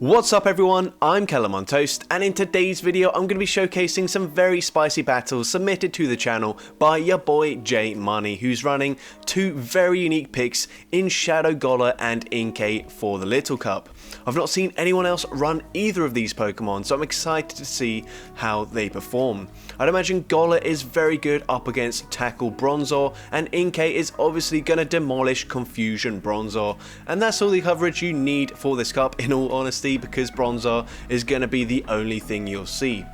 What's up everyone, I'm CallumOnToast, and in today's video I'm going to be showcasing some very spicy battles submitted to the channel by YaboiJmoney, who's running two very unique picks in Shadow Golett and Inkay for the Little Cup. I've not seen anyone else run either of these Pokemon, so I'm excited to see how they perform. I'd imagine Golett is very good up against Tackle Bronzor, and Inkay is obviously going to demolish Confusion Bronzor, and that's all the coverage you need for this cup in all honesty, because Bronzor is going to be the only thing you'll see.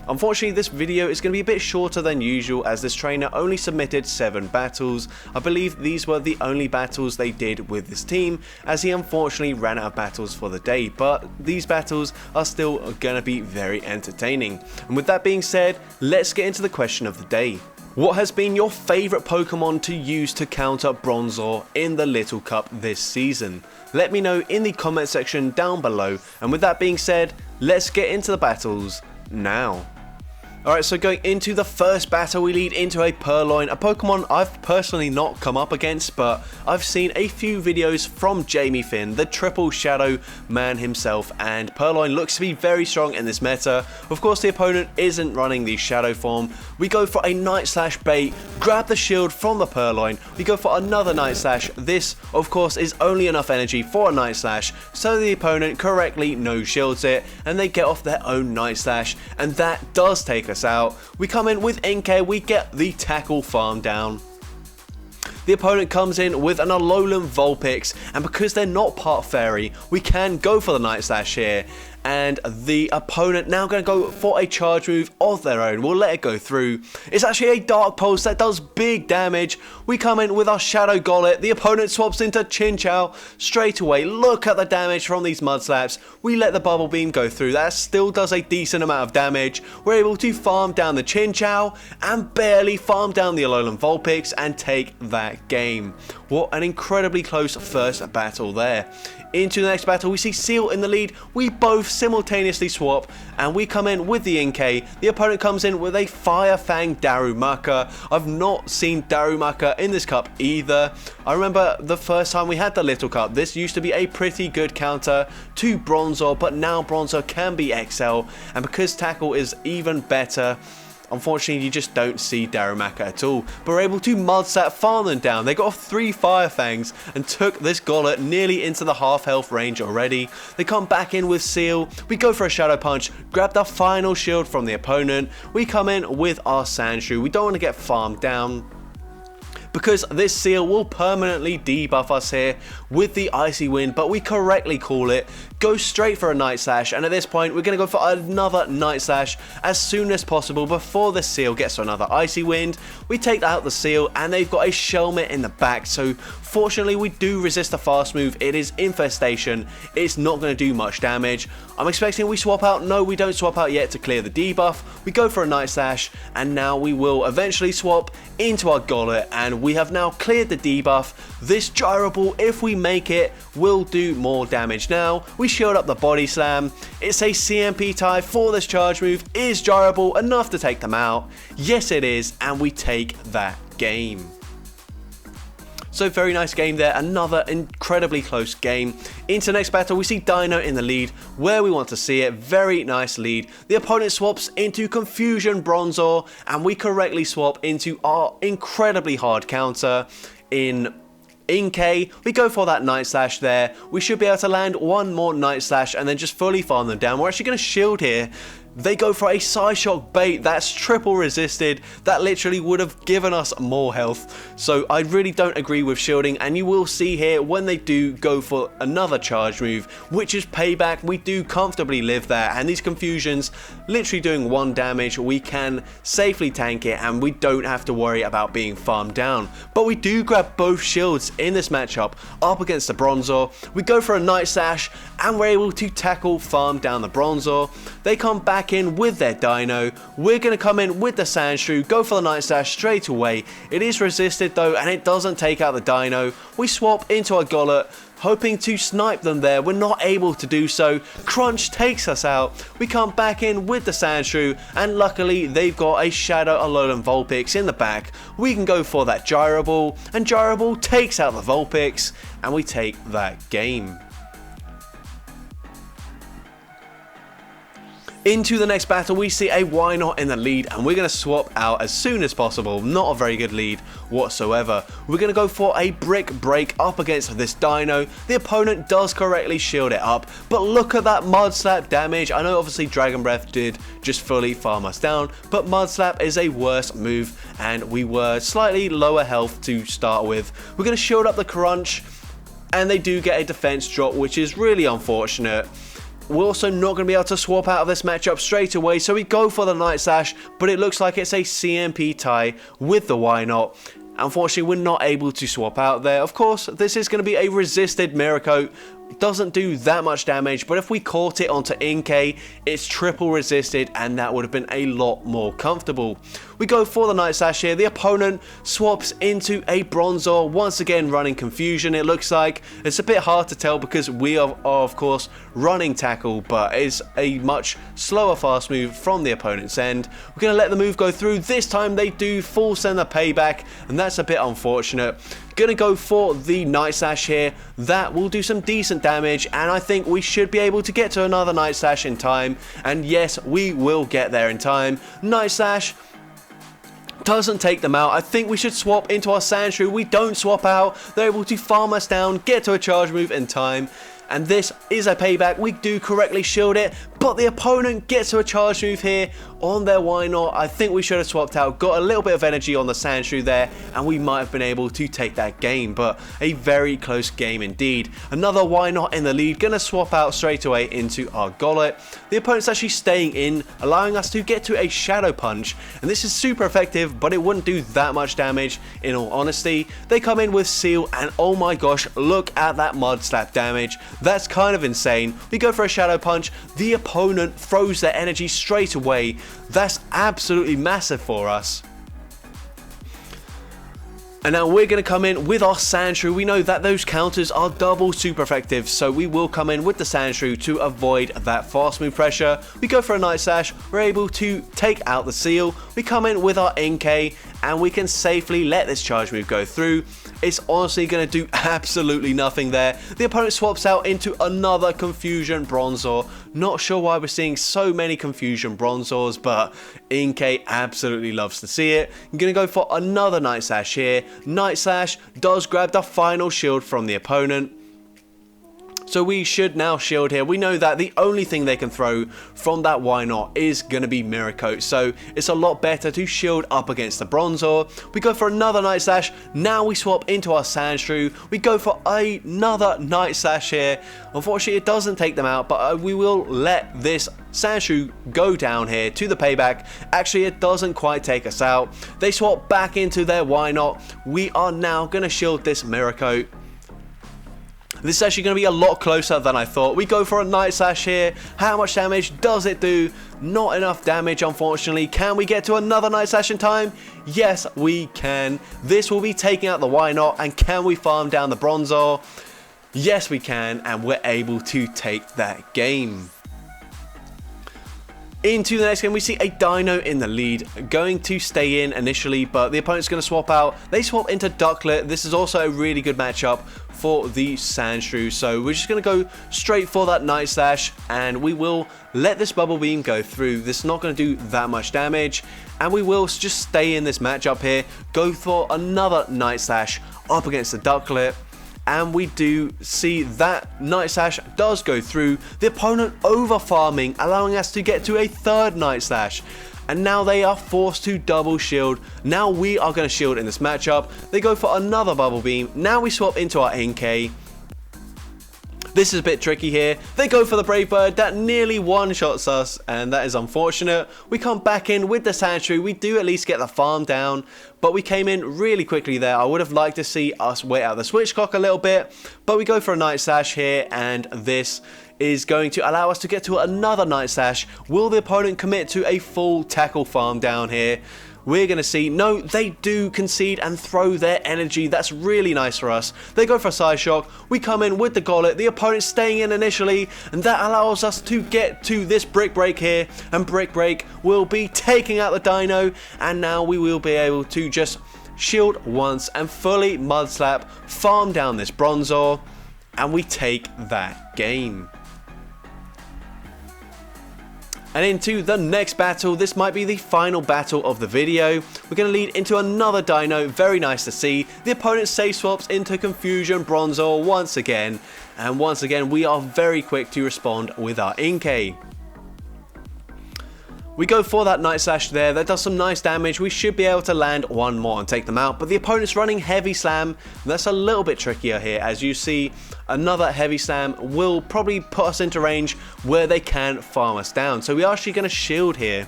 Unfortunately, this video is going to be a bit shorter than usual as this trainer only submitted 7 battles. I believe these were the only battles they did with this team, as he unfortunately ran out of battles for the day, but these battles are still going to be very entertaining. And with that being said, let's get into the question of the day. What has been your favourite Pokemon to use to counter Bronzor in the Little Cup this season? Let me know in the comment section down below, and with that being said, let's get into the battles now. Alright, so going into the first battle, we lead into a Purloin, a Pokemon I've personally not come up against, but I've seen a few videos from Jamie Finn, the triple shadow man himself, and Purloin looks to be very strong in this meta. Of course, the opponent isn't running the shadow form. We go for a Night Slash bait, grab the shield from the Purloin, we go for another Night Slash. This, of course, is only enough energy for a Night Slash, so the opponent correctly no shields it, and they get off their own Night Slash, and that does take us out. We come in with Inkay, we get the tackle farm down. The opponent comes in with an Alolan Vulpix, and because they're not part fairy, we can go for the Night Slash here. And the opponent now going to go for a charge move of their own. We'll let it go through. It's actually a Dark Pulse that does big damage. We come in with our Shadow Golett. The opponent swaps into Chinchou straight away. Look at the damage from these Mud Slaps. We let the Bubble Beam go through. That still does a decent amount of damage. We're able to farm down the Chinchou and barely farm down the Alolan Vulpix and take that game. What an incredibly close first battle there. Into the next battle, we see Seal in the lead. We both simultaneously swap, and we come in with the Inkay. The opponent comes in with a Fire Fang Darumaka. I've not seen Darumaka in this cup either. I remember the first time we had the Little Cup, this used to be a pretty good counter to Bronzor, but now Bronzor can be XL, and because Tackle is even better, unfortunately, you just don't see Darumaka at all. But we're able to Mudslap farm them down. They got off 3 Fire Fangs and took this Golett nearly into the half health range already. They come back in with Seal. We go for a Shadow Punch, grab the final shield from the opponent. We come in with our Sandshrew. We don't want to get farmed down, because this Seal will permanently debuff us here with the Icy Wind, but we correctly call it, go straight for a Night Slash, and at this point we're going to go for another Night Slash as soon as possible before the Seal gets to another Icy Wind. We take out the Seal, and they've got a Shelmet in the back, so fortunately we do resist the fast move. It is Infestation, it's not going to do much damage. I'm expecting we swap out. No, we don't swap out yet to clear the debuff. We go for a Night Slash, and now we will eventually swap into our Golett, and we have now cleared the debuff. This Gyro Ball, if we make it, will do more damage. Now we shield up the Body Slam. It's a CMP tie for this charge move. Is Gyro Ball enough to take them out? Yes it is, and we take that game. So very nice game there, another incredibly close game. Into the next battle, we see Dino in the lead, where we want to see it. Very nice lead. The opponent swaps into Confusion Bronzor, and we correctly swap into our incredibly hard counter in Inkay. We go for that Night Slash there. We should be able to land one more Night Slash and then just fully farm them down. We're actually going to shield here. They go for a Psyshock bait that's triple resisted. That literally would have given us more health. So I really don't agree with shielding, and you will see here when they do go for another charge move, which is Payback, we do comfortably live there, and these Confusions literally doing 1 damage, we can safely tank it and we don't have to worry about being farmed down. But we do grab both shields in this matchup up against the Bronzor. We go for a Night Slash and we're able to tackle farm down the Bronzor. They come back in with their Dino. We're going to come in with the Sandshrew, go for the Night Slash straight away. It is resisted though, and it doesn't take out the Dino. We swap into our Golett, hoping to snipe them there. We're not able to do so. Crunch takes us out. We come back in with the Sandshrew, and luckily they've got a Shadow Alolan Vulpix in the back. We can go for that Gyro Ball, and Gyro Ball takes out the Vulpix, and we take that game. Into the next battle, we see a Wynaut in the lead, and we're going to swap out as soon as possible. Not a very good lead whatsoever. We're going to go for a Brick Break up against this Dino. The opponent does correctly shield it up, but look at that Mud Slap damage. I know obviously Dragon Breath did just fully farm us down, but Mud Slap is a worse move, and we were slightly lower health to start with. We're going to shield up the Crunch, and they do get a defense drop, which is really unfortunate. We're also not going to be able to swap out of this matchup straight away, so we go for the Night Slash, but it looks like it's a CMP tie with the Wynaut. Unfortunately, we're not able to swap out there. Of course, this is going to be a resisted Mirror Coat. It doesn't do that much damage, but if we caught it onto Inkay, it's triple resisted, and that would have been a lot more comfortable. We go for the Night Slash here. The opponent swaps into a Bronzor, once again running Confusion, it looks like. It's a bit hard to tell because we are of course running Tackle, but it's a much slower fast move from the opponent's end. We're going to let the move go through. This time they do full send the payback, and that's a bit unfortunate. Gonna go for the Night Slash here. That will do some decent damage, and I think we should be able to get to another Night Slash in time. And yes, we will get there in time. Night Slash doesn't take them out. I think we should swap into our Sandshrew. We don't swap out. They're able to farm us down, get to a charge move in time. And this is a payback. We do correctly shield it, but the opponent gets to a charge move here on their Wynaut. I think we should have swapped out, got a little bit of energy on the Sandshrew there, and we might have been able to take that game, but a very close game indeed. Another Wynaut in the lead, gonna swap out straight away into our Golett. The opponent's actually staying in, allowing us to get to a Shadow Punch, and this is super effective, but it wouldn't do that much damage in all honesty. They come in with Seal, and oh my gosh, look at that Mud Slap damage. That's kind of insane. We go for a Shadow Punch. The opponent throws their energy straight away. That's absolutely massive for us. And now we're going to come in with our Sandshrew. We know that those counters are double super effective, so we will come in with the Sandshrew to avoid that fast move pressure. We go for a Night Slash. We're able to take out the Seal. We come in with our Inkay, and we can safely let this charge move go through. It's honestly going to do absolutely nothing there. The opponent swaps out into another Confusion Bronzor. Not sure why we're seeing so many Confusion Bronzors, but Inkay absolutely loves to see it. I'm going to go for another Night Slash here. Night Slash does grab the final shield from the opponent. So we should now shield here. We know that the only thing they can throw from that Wynaut is going to be Mirror Coat. So it's a lot better to shield up against the Bronzor. We go for another Night Slash. Now we swap into our Sandshrew. We go for another Night Slash here. Unfortunately, it doesn't take them out, but we will let this Sandshrew go down here to the payback. Actually, it doesn't quite take us out. They swap back into their Wynaut. We are now going to shield this Mirror Coat. This is actually going to be a lot closer than I thought. We go for a Night Slash here. How much damage does it do? Not enough damage, unfortunately. Can we get to another Night Slash in time? Yes, we can. This will be taking out the Wynaut. And can we farm down the Bronzor? Yes, we can. And we're able to take that game. Into the next game, we see a Dino in the lead, going to stay in initially, but the opponent's going to swap out. They swap into Ducklet. This is also a really good matchup for the Sandshrew, so we're just going to go straight for that Night Slash, and we will let this Bubble Beam go through. This is not going to do that much damage, and we will just stay in this matchup here, go for another Night Slash up against the Ducklet. And we do see that Night Slash does go through. The opponent over farming, allowing us to get to a third Night Slash. And now they are forced to double shield. Now we are going to shield in this matchup. They go for another Bubble Beam. Now we swap into our Inkay. This is a bit tricky here. They go for the Brave Bird. That nearly one-shots us, and that is unfortunate. We come back in with the Sandshrew. We do at least get the farm down, but we came in really quickly there. I would have liked to see us wait out the switch clock a little bit, but we go for a Night Slash here, and this is going to allow us to get to another Night Slash. Will the opponent commit to a full tackle farm down here? We're going to see, no, they do concede and throw their energy. That's really nice for us. They go for a Side Shock. We come in with the Golett. The opponent's staying in initially, and that allows us to get to this Brick Break here. And Brick Break will be taking out the Dino, and now we will be able to just shield once and fully Mud Slap, farm down this Bronzor, and we take that game. And into the next battle. This might be the final battle of the video. We're going to lead into another dino, very nice to see. The opponent safe swaps into Confusion Bronzor once again. And once again, we are very quick to respond with our Inkay. We go for that Night Slash there, that does some nice damage. We should be able to land one more and take them out, but the opponent's running Heavy Slam. That's a little bit trickier here. As you see, another Heavy Slam will probably put us into range where they can farm us down. So we are actually going to shield here.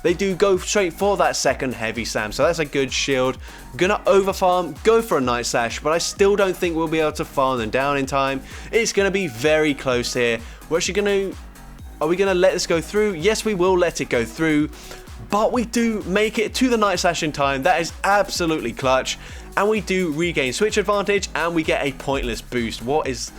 They do go straight for that second Heavy Slam, so that's a good shield. Gonna overfarm, go for a Night Slash, but I still don't think we'll be able to farm them down in time. It's going to be very close here. We're actually going to... Are we going to let this go through? Yes, we will let it go through, but we do make it to the Night Slash in time. That is absolutely clutch, and we do regain switch advantage, and we get a pointless boost. What is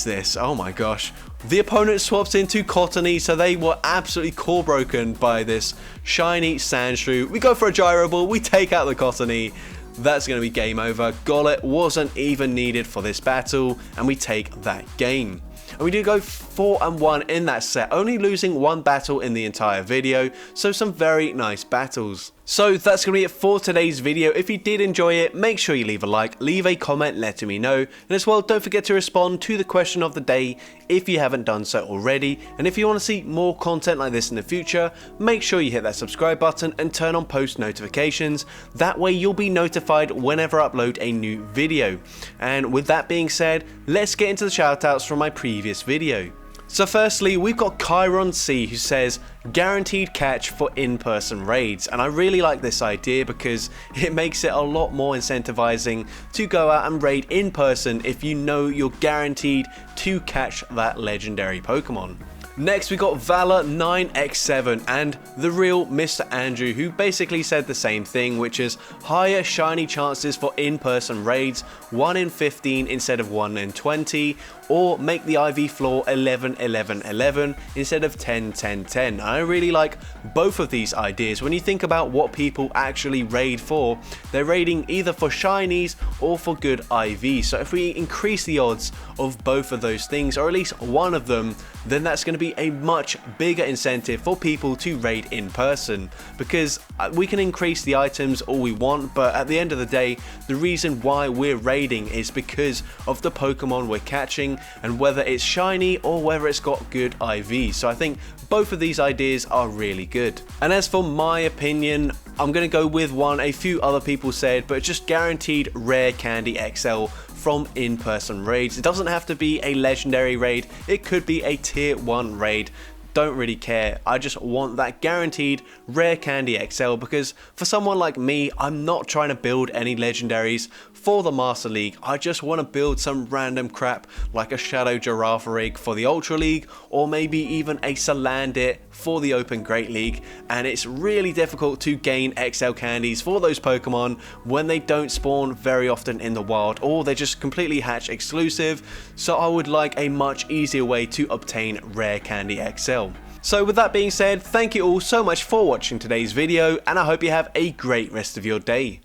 this? Oh my gosh. The opponent swaps into Cottony, so they were absolutely core broken by this shiny Sandshrew. We go for a Gyro Ball, we take out the Cottony. That's going to be game over. Golett wasn't even needed for this battle, and we take that game. And we do go 4-1 in that set, only losing one battle in the entire video, so some very nice battles. So that's going to be it for today's video. If you did enjoy it, make sure you leave a like, leave a comment letting me know, and as well don't forget to respond to the question of the day if you haven't done so already. And if you want to see more content like this in the future, make sure you hit that subscribe button and turn on post notifications. That way you'll be notified whenever I upload a new video. And with that being said, let's get into the shoutouts from my previous video. So firstly, we've got Chiron C, who says guaranteed catch for in-person raids, and I really like this idea because it makes it a lot more incentivizing to go out and raid in person if you know you're guaranteed to catch that legendary Pokemon. Next we got Valor 9x7 and the real Mr. Andrew, who basically said the same thing, which is higher shiny chances for in-person raids, 1 in 15 instead of 1 in 20, or make the IV floor 11-11-11 instead of 10-10-10. I really like both of these ideas. When you think about what people actually raid for, they're raiding either for shinies or for good IV. So if we increase the odds of both of those things, or at least one of them, then that's going to be a much bigger incentive for people to raid in person, because we can increase the items all we want, but at the end of the day, the reason why we're raiding is because of the Pokemon we're catching and whether it's shiny or whether it's got good IV. So I think both of these ideas are really good. And as for my opinion, I'm going to go with one a few other people said, but just guaranteed rare candy XL from in-person raids. It doesn't have to be a legendary raid, it could be a tier 1 raid. Don't really care. I just want that guaranteed rare candy XL, because for someone like me, I'm not trying to build any legendaries for the Master League. I just want to build some random crap like a Shadow Giraffe rig for the Ultra League, or maybe even a Salandit for the Open Great League. And it's really difficult to gain XL candies for those Pokemon when they don't spawn very often in the wild, or they're just completely hatch exclusive. So I would like a much easier way to obtain rare candy XL. So with that being said, thank you all so much for watching today's video, and I hope you have a great rest of your day.